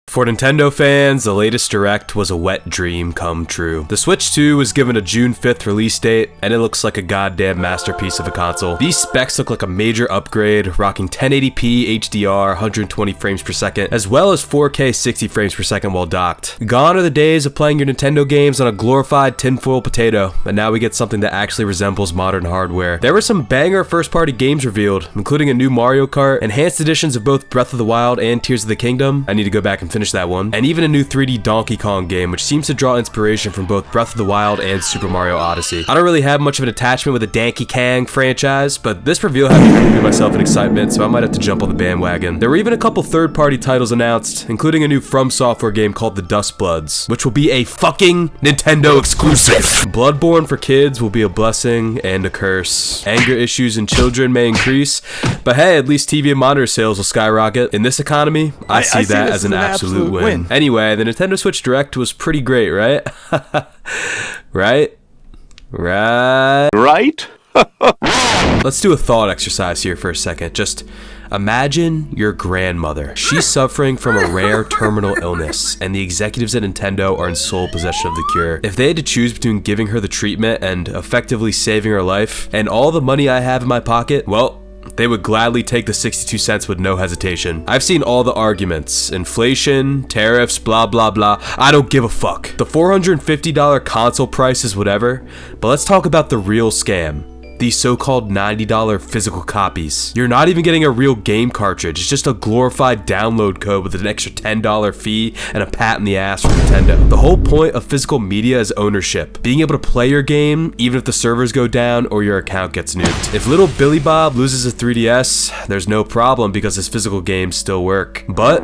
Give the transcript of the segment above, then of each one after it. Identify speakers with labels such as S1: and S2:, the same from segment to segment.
S1: For Nintendo fans, the latest Direct was a wet dream come true. The Switch 2 was given a June 5th release date, and it looks like a goddamn masterpiece of a console. These specs look like a major upgrade, rocking 1080p HDR, 120 frames per second, as well as 4K 60 frames per second while docked. Gone are the days of playing your Nintendo games on a glorified tinfoil potato, and now we get something that actually resembles modern hardware. There were some banger first-party games revealed, including a new Mario Kart, enhanced editions of both Breath of the Wild and Tears of the Kingdom. I need to go back and finish that one, and even a new 3D Donkey Kong game, which seems to draw inspiration from both Breath of the Wild and Super Mario Odyssey. I don't really have much of an attachment with the Donkey Kong franchise, but this reveal had me pooping myself in excitement, so I might have to jump on the bandwagon. There were even a couple third-party titles announced, including a new From Software game called the Duskbloods, which will be a fucking Nintendo exclusive. Bloodborne for kids will be a blessing and a curse. Anger issues in children may increase, but hey, at least TV and monitor sales will skyrocket. In this economy, I see that as an absolute win. Anyway, the Nintendo Switch Direct was pretty great, right? Right? Let's do a thought exercise here for a second. Just imagine your grandmother. She's suffering from a rare terminal illness, and the executives at Nintendo are in sole possession of the cure. If they had to choose between giving her the treatment and effectively saving her life, and all the money I have in my pocket, well, they would gladly take the 62 cents with no hesitation. I've seen all the arguments. Inflation, tariffs, blah blah blah. I don't give a fuck. The $450 console price is whatever, but let's talk about the real scam. These so-called $90 physical copies. You're not even getting a real game cartridge. It's just a glorified download code with an extra $10 fee and a pat in the ass from Nintendo. The whole point of physical media is ownership. Being able to play your game even if the servers go down or your account gets nuked. If little Billy Bob loses a 3DS, there's no problem because his physical games still work. But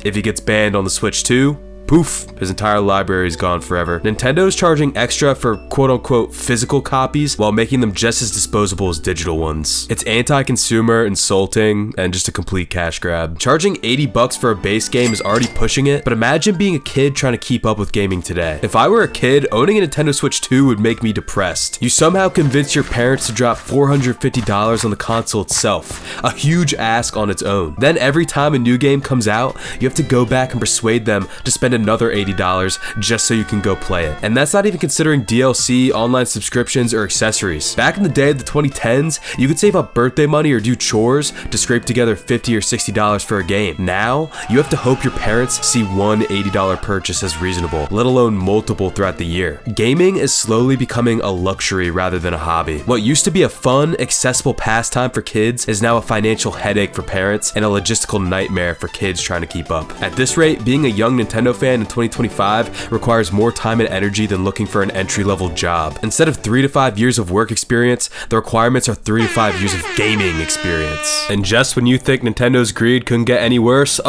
S1: if he gets banned on the Switch 2, poof, his entire library is gone forever. Nintendo's charging extra for quote-unquote physical copies while making them just as disposable as digital ones. It's anti-consumer, insulting, and just a complete cash grab. Charging $80 for a base game is already pushing it, but imagine being a kid trying to keep up with gaming today. If I were a kid, owning a Nintendo Switch 2 would make me depressed. You somehow convince your parents to drop $450 on the console itself, a huge ask on its own. Then every time a new game comes out, you have to go back and persuade them to spend another $80 just so you can go play it. And that's not even considering DLC, online subscriptions, or accessories. Back in the day of the 2010s, you could save up birthday money or do chores to scrape together $50 or $60 for a game. Now, you have to hope your parents see one $80 purchase as reasonable, let alone multiple throughout the year. Gaming is slowly becoming a luxury rather than a hobby. What used to be a fun, accessible pastime for kids is now a financial headache for parents and a logistical nightmare for kids trying to keep up. At this rate, being a young Nintendo fan in 2025 requires more time and energy than looking for an entry-level job. Instead of 3 to 5 years of work experience, the requirements are 3 to 5 years of gaming experience. And just when you think Nintendo's greed couldn't get any worse,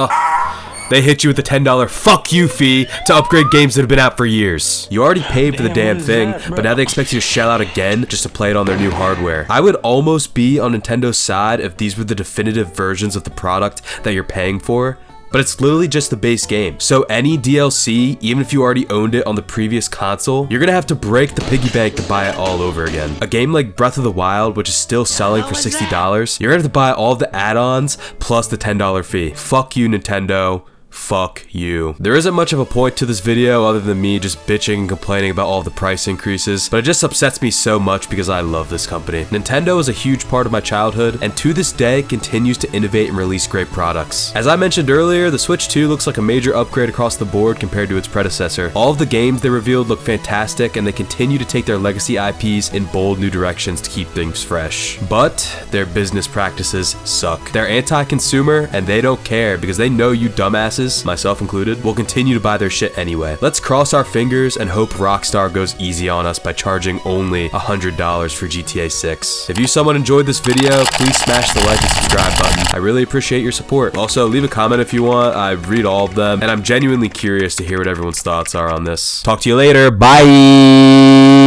S1: they hit you with a $10 fuck you fee to upgrade games that have been out for years. You already paid for the damn thing, but now they expect you to shell out again just to play it on their new hardware. I would almost be on Nintendo's side if these were the definitive versions of the product that you're paying for, but it's literally just the base game. So any DLC, even if you already owned it on the previous console, you're gonna have to break the piggy bank to buy it all over again. A game like Breath of the Wild, which is still selling for $60, you're gonna have to buy all the add-ons plus the $10 fee. Fuck you, Nintendo. Fuck you. There isn't much of a point to this video other than me just bitching and complaining about all the price increases, but it just upsets me so much because I love this company. Nintendo is a huge part of my childhood, and to this day continues to innovate and release great products. As I mentioned earlier, the Switch 2 looks like a major upgrade across the board compared to its predecessor. All of the games they revealed look fantastic, and they continue to take their legacy IPs in bold new directions to keep things fresh. But their business practices suck. They're anti-consumer, and they don't care because they know you dumbasses masses, myself included, will continue to buy their shit anyway. Let's cross our fingers and hope Rockstar goes easy on us by charging only $100 for GTA 6. If you someone enjoyed this video, please smash the like and subscribe button. I really appreciate your support. Also, leave a comment if you want. I read all of them, and I'm genuinely curious to hear what everyone's thoughts are on this. Talk to you later. Bye!